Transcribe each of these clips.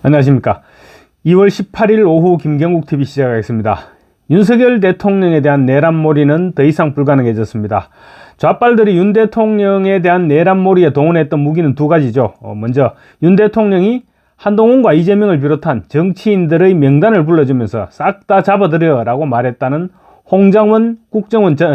안녕하십니까. 2월 18일 오후 김경국TV 시작하겠습니다. 윤석열 대통령에 대한 내란몰이는 더 이상 불가능해졌습니다. 좌빨들이 윤 대통령에 대한 내란몰이에 동원했던 무기는 두 가지죠. 먼저 윤 대통령이 한동훈과 이재명을 비롯한 정치인들의 명단을 불러주면서 싹 다 잡아들여 라고 말했다는 홍장원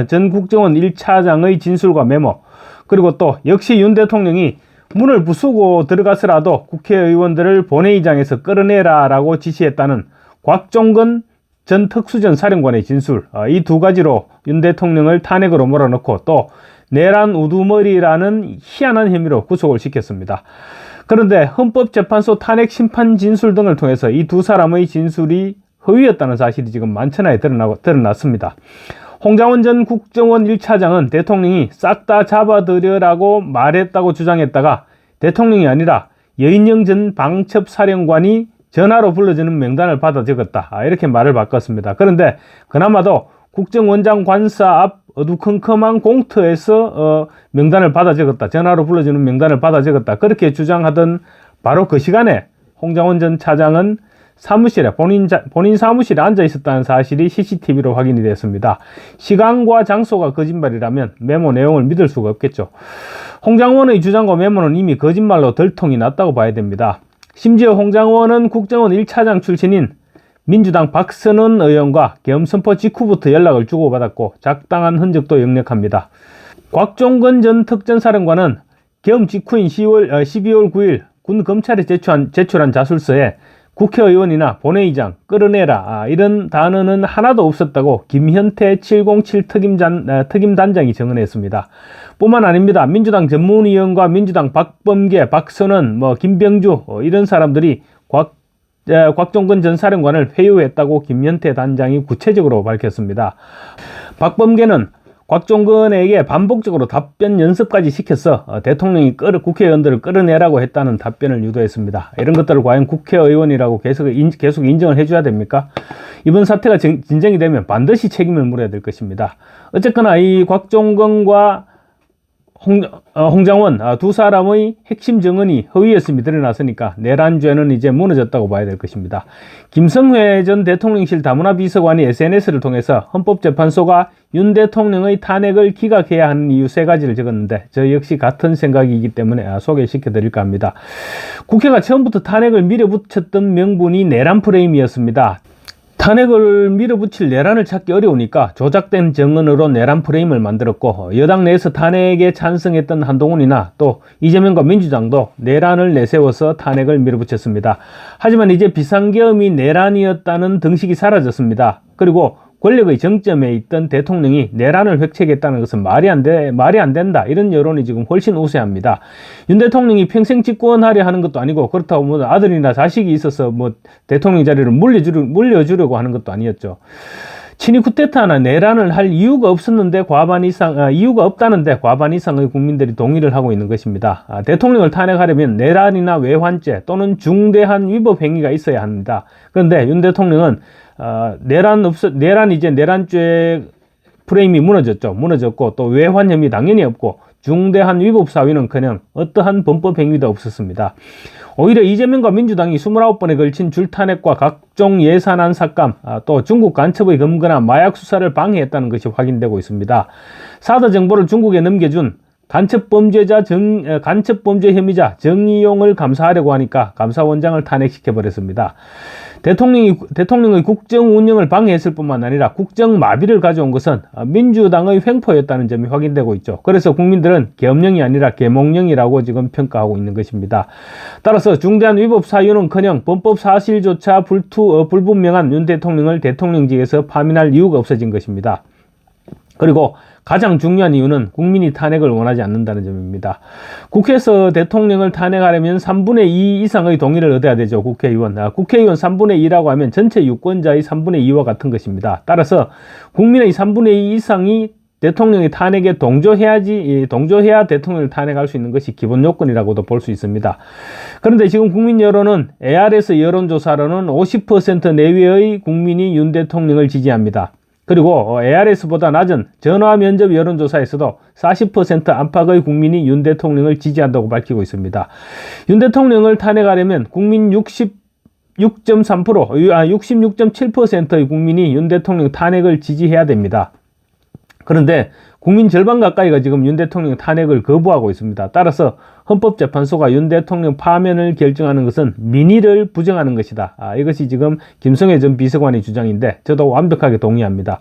전 국정원 1차장의 진술과 메모, 그리고 또 역시 윤 대통령이 문을 부수고 들어가서라도 국회의원들을 본회의장에서 끌어내라 라고 지시했다는 곽종건 전 특수전 사령관의 진술, 이 두 가지로 윤 대통령을 탄핵으로 몰아넣고 또 내란 우두머리라는 희한한 혐의로 구속을 시켰습니다. 그런데 헌법재판소 탄핵 심판 진술 등을 통해서 이 두 사람의 진술이 허위였다는 사실이 지금 만천하에 드러났습니다. 홍장원 전 국정원 1차장은 대통령이 싹 다 잡아들여라고 말했다고 주장했다가 대통령이 아니라 여인영 전 방첩사령관이 전화로 불러주는 명단을 받아 적었다, 이렇게 말을 바꿨습니다. 그런데 그나마도 국정원장 관사 앞 어두컴컴한 공터에서 명단을 받아 적었다, 전화로 불러주는 명단을 받아 적었다, 그렇게 주장하던 바로 그 시간에 홍장원 전 차장은 사무실에 본인 사무실에 앉아 있었다는 사실이 CCTV로 확인이 됐습니다. 시간과 장소가 거짓말이라면 메모 내용을 믿을 수가 없겠죠. 홍장원의 주장과 메모는 이미 거짓말로 들통이 났다고 봐야 됩니다. 심지어 홍장원은 국정원 1차장 출신인 민주당 박선원 의원과 계엄 선포 직후부터 연락을 주고받았고 작당한 흔적도 역력합니다. 곽종건 전 특전사령관은 계엄 직후인 12월 9일 군 검찰에 제출한 자술서에 국회의원이나 본회의장, 끌어내라, 이런 단어는 하나도 없었다고 김현태 707 특임단장이 정언했습니다. 뿐만 아닙니다. 민주당 전문위원과 민주당 박범계, 박선원, 김병주, 이런 사람들이 곽종건 전 사령관을 회유했다고 김현태 단장이 구체적으로 밝혔습니다. 박범계는 곽종건에게 반복적으로 답변 연습까지 시켜서 대통령이 국회의원들을 끌어내라고 했다는 답변을 유도했습니다. 이런 것들을 과연 국회의원이라고 계속 인정을 해줘야 됩니까? 이번 사태가 진정이 되면 반드시 책임을 물어야 될 것입니다. 어쨌거나 이 곽종건과 홍장원 두 사람의 핵심 증언이 허위였음이 드러났으니까 내란죄는 이제 무너졌다고 봐야 될 것입니다. 김성회 전 대통령실 다문화 비서관이 SNS를 통해서 헌법재판소가 윤 대통령의 탄핵을 기각해야 하는 이유 3가지를 적었는데 저 역시 같은 생각이기 때문에 소개시켜 드릴까 합니다. 국회가 처음부터 탄핵을 밀어붙였던 명분이 내란 프레임이었습니다. 탄핵을 밀어붙일 내란을 찾기 어려우니까 조작된 정언으로 내란 프레임을 만들었고, 여당 내에서 탄핵에 찬성했던 한동훈이나 또 이재명과 민주당도 내란을 내세워서 탄핵을 밀어붙였습니다. 하지만 이제 비상계엄이 내란이었다는 등식이 사라졌습니다. 그리고 권력의 정점에 있던 대통령이 내란을 획책했다는 것은 말이 안 된다, 이런 여론이 지금 훨씬 우세합니다. 윤 대통령이 평생 집권하려 하는 것도 아니고, 그렇다고 아들이나 자식이 있어서 대통령 자리를 물려주려고 하는 것도 아니었죠. 친위 쿠데타나 내란을 할 이유가 없었는데 이유가 없다는데 과반 이상의 국민들이 동의를 하고 있는 것입니다. 대통령을 탄핵하려면 내란이나 외환죄 또는 중대한 위법 행위가 있어야 합니다. 그런데 윤 대통령은 내란죄 프레임이 무너졌고 또 외환 혐의 당연히 없고 중대한 위법 사유는커녕 어떠한 범법 행위도 없었습니다. 오히려 이재명과 민주당이 29번에 걸친 줄탄핵과 각종 예산안 삭감, 또 중국 간첩의 검거나 마약 수사를 방해했다는 것이 확인되고 있습니다. 사드 정보를 중국에 넘겨준 간첩범죄 혐의자 정의용을 감사하려고 하니까 감사원장을 탄핵시켜버렸습니다. 대통령의 국정 운영을 방해했을 뿐만 아니라 국정 마비를 가져온 것은 민주당의 횡포였다는 점이 확인되고 있죠. 그래서 국민들은 계엄령이 아니라 계몽령이라고 지금 평가하고 있는 것입니다. 따라서 중대한 위법 사유는커녕 범법 사실조차 불분명한 윤 대통령을 대통령직에서 파면할 이유가 없어진 것입니다. 그리고 가장 중요한 이유는 국민이 탄핵을 원하지 않는다는 점입니다. 국회에서 대통령을 탄핵하려면 3분의 2 이상의 동의를 얻어야 되죠. 국회의원 3분의 2라고 하면 전체 유권자의 3분의 2와 같은 것입니다. 따라서 국민의 3분의 2 이상이 대통령의 탄핵에 동조해야 대통령을 탄핵할 수 있는 것이 기본 요건이라고도 볼 수 있습니다. 그런데 지금 국민 여론은 ARS 여론조사로는 50% 내외의 국민이 윤 대통령을 지지합니다. 그리고 ARS보다 낮은 전화 면접 여론조사에서도 40% 안팎의 국민이 윤 대통령을 지지한다고 밝히고 있습니다. 윤 대통령을 탄핵하려면 국민 66.7%의 국민이 윤 대통령 탄핵을 지지해야 됩니다. 그런데 국민 절반 가까이가 지금 윤 대통령 탄핵을 거부하고 있습니다. 따라서 헌법재판소가 윤 대통령 파면을 결정하는 것은 민의를 부정하는 것이다. 이것이 지금 김성애 전 비서관의 주장인데 저도 완벽하게 동의합니다.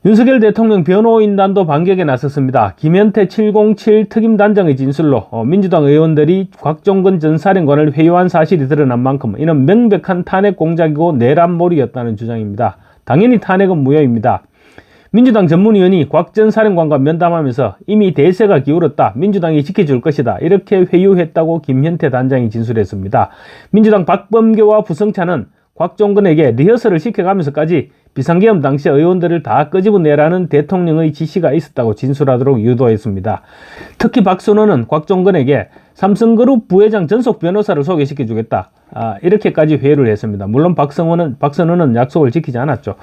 윤석열 대통령 변호인단도 반격에 나섰습니다. 김현태 707 특임단장의 진술로 민주당 의원들이 곽종근 전 사령관을 회유한 사실이 드러난 만큼 이는 명백한 탄핵 공작이고 내란몰이였다는 주장입니다. 당연히 탄핵은 무효입니다. 민주당 전문위원이 곽 전 사령관과 면담하면서 이미 대세가 기울었다. 민주당이 지켜줄 것이다. 이렇게 회유했다고 김현태 단장이 진술했습니다. 민주당 박범계와 부성찬은 곽종근에게 리허설을 시켜가면서까지 비상계엄 당시 의원들을 다 끄집어내라는 대통령의 지시가 있었다고 진술하도록 유도했습니다. 특히 박선원은 곽종근에게 삼성그룹 부회장 전속 변호사를 소개시켜주겠다. 이렇게까지 회유를 했습니다. 물론 박선원은 약속을 지키지 않았죠.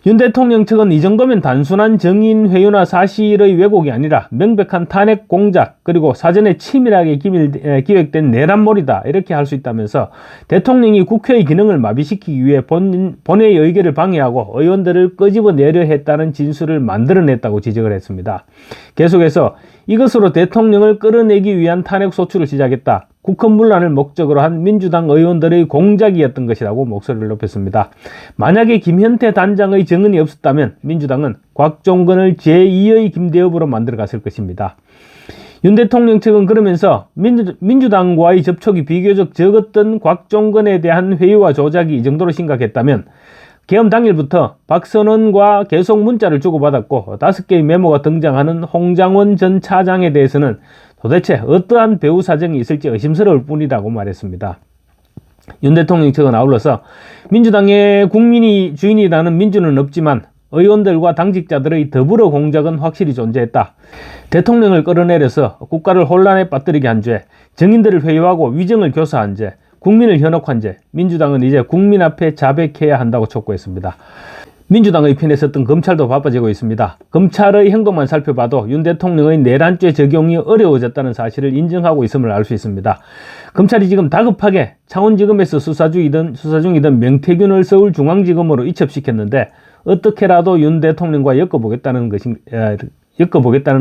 윤 대통령 측은 이 정도면 단순한 정인 회유나 사실의 왜곡이 아니라 명백한 탄핵 공작 그리고 사전에 치밀하게 기획된 내란몰이다 이렇게 할 수 있다면서 대통령이 국회의 기능을 마비시키기 위해 본회의 의결을 방해하고 의원들을 끄집어내려 했다는 진술을 만들어냈다고 지적을 했습니다. 계속해서 이것으로 대통령을 끌어내기 위한 탄핵 소추를 시작했다. 국헌문란을 목적으로 한 민주당 의원들의 공작이었던 것이라고 목소리를 높였습니다. 만약에 김현태 단장의 증언이 없었다면 민주당은 곽종근을 제2의 김대엽으로 만들어갔을 것입니다. 윤 대통령 측은 그러면서 민주당과의 접촉이 비교적 적었던 곽종근에 대한 회유와 조작이 이 정도로 심각했다면 계엄 당일부터 박선원과 계속 문자를 주고받았고 5개의 메모가 등장하는 홍장원 전 차장에 대해서는 도대체 어떠한 배후 사정이 있을지 의심스러울 뿐이라고 말했습니다. 윤 대통령 측은 아울러서 민주당의 국민이 주인이라는 민주는 없지만 의원들과 당직자들의 더불어 공작은 확실히 존재했다. 대통령을 끌어내려서 국가를 혼란에 빠뜨리게 한 죄, 정인들을 회유하고 위정을 교사한 죄, 국민을 현혹한 죄, 민주당은 이제 국민 앞에 자백해야 한다고 촉구했습니다. 민주당의 편에 섰던 검찰도 바빠지고 있습니다. 검찰의 행동만 살펴봐도 윤 대통령의 내란죄 적용이 어려워졌다는 사실을 인정하고 있음을 알 수 있습니다. 검찰이 지금 다급하게 창원지검에서 수사 중이던 명태균을 서울중앙지검으로 이첩시켰는데 어떻게라도 윤 대통령과 엮어보겠다는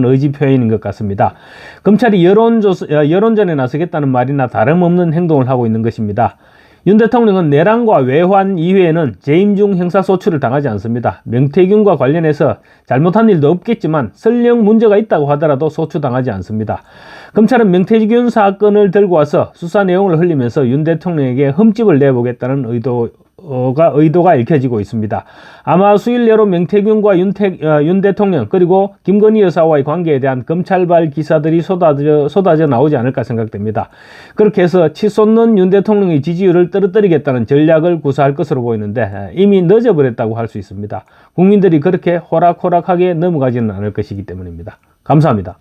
의지 표현인 것 같습니다. 검찰이 여론전에 나서겠다는 말이나 다름없는 행동을 하고 있는 것입니다. 윤 대통령은 내란과 외환 이외에는 재임 중 형사소추를 당하지 않습니다. 명태균과 관련해서 잘못한 일도 없겠지만 설령 문제가 있다고 하더라도 소추당하지 않습니다. 검찰은 명태균 사건을 들고 와서 수사 내용을 흘리면서 윤 대통령에게 흠집을 내보겠다는 의도가 읽혀지고 있습니다. 아마 수일 내로 명태균과 윤 대통령 그리고 김건희 여사와의 관계에 대한 검찰발 기사들이 쏟아져 나오지 않을까 생각됩니다. 그렇게 해서 치솟는 윤 대통령의 지지율을 떨어뜨리겠다는 전략을 구사할 것으로 보이는데 이미 늦어버렸다고 할 수 있습니다. 국민들이 그렇게 호락호락하게 넘어가지는 않을 것이기 때문입니다. 감사합니다.